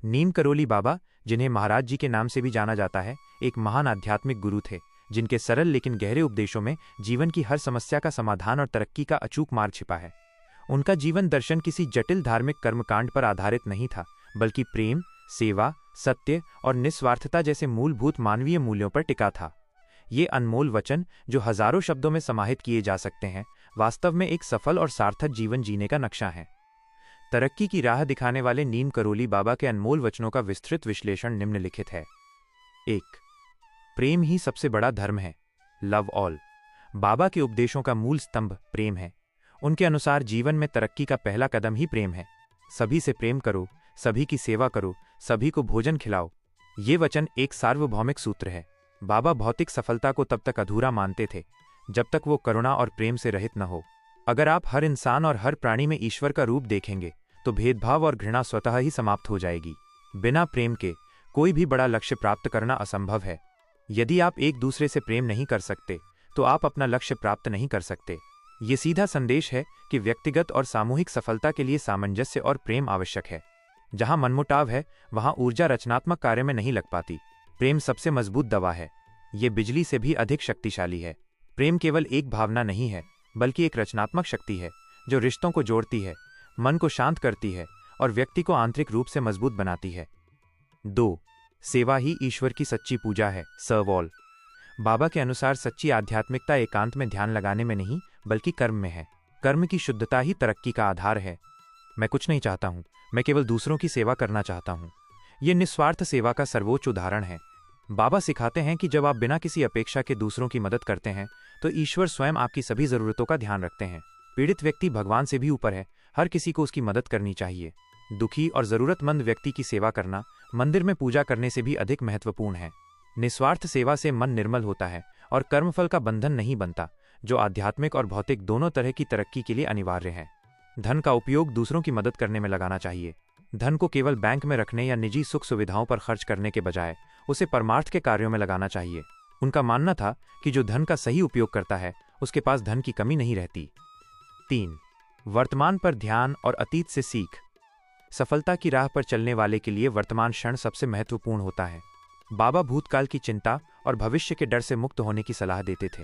नीम करोली बाबा, जिन्हें महाराज जी के नाम से भी जाना जाता है, एक महान आध्यात्मिक गुरु थे, जिनके सरल लेकिन गहरे उपदेशों में जीवन की हर समस्या का समाधान और तरक्की का अचूक मार्ग छिपा है। उनका जीवन दर्शन किसी जटिल धार्मिक कर्मकांड पर आधारित नहीं था, बल्कि प्रेम, सेवा, सत्य और निस्वार्थता जैसे मूलभूत मानवीय मूल्यों पर टिका था। ये अनमोल वचन, जो हजारों शब्दों में समाहित किए जा सकते हैं, वास्तव में एक सफल और सार्थक जीवन जीने का नक्शा है। तरक्की की राह दिखाने वाले नीम करोली बाबा के अनमोल वचनों का विस्तृत विश्लेषण निम्नलिखित है। 1. प्रेम ही सबसे बड़ा धर्म है। Love all. बाबा के उपदेशों का मूल स्तंभ प्रेम है। उनके अनुसार जीवन में तरक्की का पहला कदम ही प्रेम है। सभी से प्रेम करो, सभी की सेवा करो, सभी को भोजन खिलाओ। ये वचन एक सार्वभौमिक सूत्र है। बाबा भौतिक सफलता को तब तक अधूरा मानते थे जब तक वो करुणा और प्रेम से रहित न हो। अगर आप हर इंसान और हर प्राणी में ईश्वर का रूप देखेंगे तो भेदभाव और घृणा स्वतः ही समाप्त हो जाएगी। बिना प्रेम के कोई भी बड़ा लक्ष्य प्राप्त करना असंभव है। यदि आप एक दूसरे से प्रेम नहीं कर सकते तो आप अपना लक्ष्य प्राप्त नहीं कर सकते। ये सीधा संदेश है कि व्यक्तिगत और सामूहिक सफलता के लिए सामंजस्य और प्रेम आवश्यक है। जहां मनमुटाव है, वहां ऊर्जा रचनात्मक कार्य में नहीं लग पाती। प्रेम सबसे मजबूत दवा है। ये बिजली से भी अधिक शक्तिशाली है। प्रेम केवल एक भावना नहीं है, बल्कि एक रचनात्मक शक्ति है जो रिश्तों को जोड़ती है, मन को शांत करती है और व्यक्ति को आंतरिक रूप से मजबूत बनाती है। 2. सेवा ही ईश्वर की सच्ची पूजा है। सर्व ऑल। बाबा के अनुसार सच्ची आध्यात्मिकता एकांत में ध्यान लगाने में नहीं, बल्कि कर्म में है। कर्म की शुद्धता ही तरक्की का आधार है। मैं कुछ नहीं चाहता हूं, मैं केवल दूसरों की सेवा करना चाहता हूं। यह निस्वार्थ सेवा का सर्वोच्च उदाहरण है। बाबा सिखाते हैं कि जब आप बिना किसी अपेक्षा के दूसरों की मदद करते हैं तो ईश्वर स्वयं आपकी सभी जरूरतों का ध्यान रखते हैं। पीड़ित व्यक्ति भगवान से भी ऊपर है। हर किसी को उसकी मदद करनी चाहिए। दुखी और जरूरतमंद व्यक्ति की सेवा करना मंदिर में पूजा करने से भी अधिक महत्वपूर्ण है। निस्वार्थ सेवा से मन निर्मल होता है और कर्मफल का बंधन नहीं बनता, जो आध्यात्मिक और भौतिक दोनों तरह की तरक्की के लिए अनिवार्य है। धन का उपयोग दूसरों की मदद करने में लगाना चाहिए। धन को केवल बैंक में रखने या निजी सुख सुविधाओं पर खर्च करने के बजाय उसे परमार्थ के कार्यों में लगाना चाहिए। उनका मानना था कि जो धन का सही उपयोग करता है उसके पास धन की कमी नहीं रहती। 3. वर्तमान पर ध्यान और अतीत से सीख। सफलता की राह पर चलने वाले के लिए वर्तमान क्षण सबसे महत्वपूर्ण होता है। बाबा भूतकाल की चिंता और भविष्य के डर से मुक्त होने की सलाह देते थे।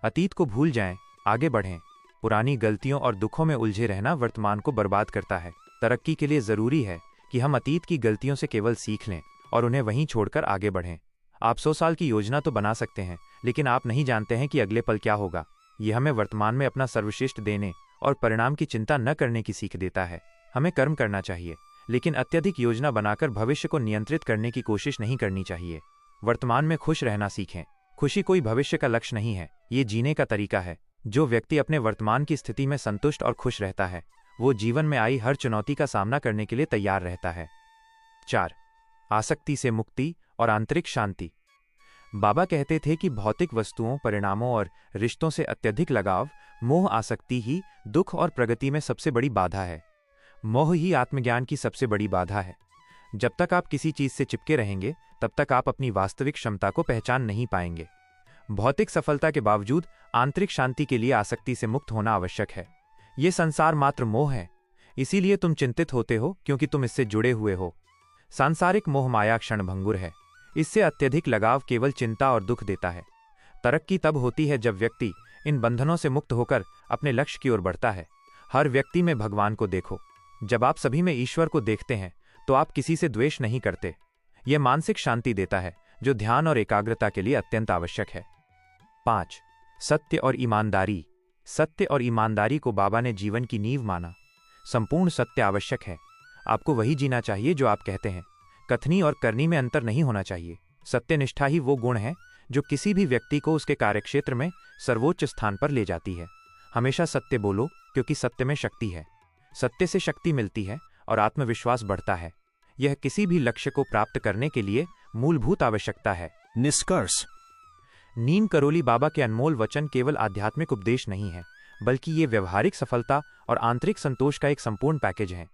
अतीत को भूल जाएं, आगे बढ़ें। पुरानी गलतियों और दुखों में उलझे रहना वर्तमान को बर्बाद करता है। तरक्की के लिए जरूरी है कि हम अतीत की गलतियों से केवल सीख लें और उन्हें वहीं छोड़कर आगे बढ़ें। आप 100 साल की योजना तो बना सकते हैं, लेकिन आप नहीं जानते हैं कि अगले पल क्या होगा। यह हमें वर्तमान में अपना सर्वश्रेष्ठ देने और परिणाम की चिंता न करने की सीख देता है। हमें कर्म करना चाहिए, लेकिन अत्यधिक योजना बनाकर भविष्य को नियंत्रित करने की कोशिश नहीं करनी चाहिए। वर्तमान में खुश रहना सीखें। खुशी कोई भविष्य का लक्ष्य नहीं है, ये जीने का तरीका है। जो व्यक्ति अपने वर्तमान की स्थिति में संतुष्ट और खुश रहता है, वो जीवन में आई हर चुनौती का सामना करने के लिए तैयार रहता है। 4. आसक्ति से मुक्ति और आंतरिक शांति। बाबा कहते थे कि भौतिक वस्तुओं, परिणामों और रिश्तों से अत्यधिक लगाव, मोह आसक्ति ही दुख और प्रगति में सबसे बड़ी बाधा है। मोह ही आत्मज्ञान की सबसे बड़ी बाधा है। जब तक आप किसी चीज से चिपके रहेंगे, तब तक आप अपनी वास्तविक क्षमता को पहचान नहीं पाएंगे। भौतिक सफलता के बावजूद आंतरिक शांति के लिए आसक्ति से मुक्त होना आवश्यक है। यह संसार मात्र मोह है, इसीलिए तुम चिंतित होते हो, क्योंकि तुम इससे जुड़े हुए हो। सांसारिक मोह माया क्षणभंगुर है। इससे अत्यधिक लगाव केवल चिंता और दुख देता है। तरक्की तब होती है जब व्यक्ति इन बंधनों से मुक्त होकर अपने लक्ष्य की ओर बढ़ता है। हर व्यक्ति में भगवान को देखो। जब आप सभी में ईश्वर को देखते हैं तो आप किसी से द्वेष नहीं करते। यह मानसिक शांति देता है, जो ध्यान और एकाग्रता के लिए अत्यंत आवश्यक है। 5. सत्य और ईमानदारी। सत्य और ईमानदारी को बाबा ने जीवन की नींव माना। संपूर्ण सत्य आवश्यक है। आपको वही जीना चाहिए जो आप कहते हैं। कथनी और करनी में अंतर नहीं होना चाहिए। सत्यनिष्ठा ही वो गुण है जो किसी भी व्यक्ति को उसके कार्यक्षेत्र में सर्वोच्च स्थान पर ले जाती है। हमेशा सत्य बोलो, क्योंकि सत्य में शक्ति है। सत्य से शक्ति मिलती है और आत्मविश्वास बढ़ता है। यह किसी भी लक्ष्य को प्राप्त करने के लिए मूलभूत आवश्यकता है। निष्कर्ष। नीम करोली बाबा के अनमोल वचन केवल आध्यात्मिक उपदेश नहीं है, बल्कि ये व्यवहारिक सफलता और आंतरिक संतोष का एक संपूर्ण पैकेज है।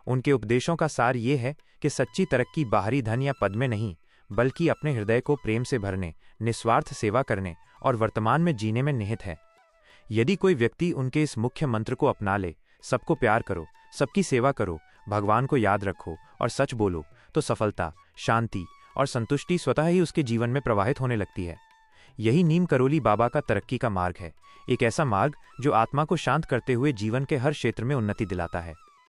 उनके उपदेशों का सार ये है कि सच्ची तरक्की बाहरी धन या पद में नहीं, बल्कि अपने हृदय को प्रेम से भरने, निस्वार्थ सेवा करने और वर्तमान में जीने में निहित है। यदि कोई व्यक्ति उनके इस मुख्य मंत्र को अपना ले, सबको प्यार करो, सबकी सेवा करो, भगवान को याद रखो और सच बोलो, तो सफलता, शांति और संतुष्टि स्वतः ही उसके जीवन में प्रवाहित होने लगती है। यही नीम करोली बाबा का तरक्की का मार्ग है, एक ऐसा मार्ग जो आत्मा को शांत करते हुए जीवन के हर क्षेत्र में उन्नति दिलाता है।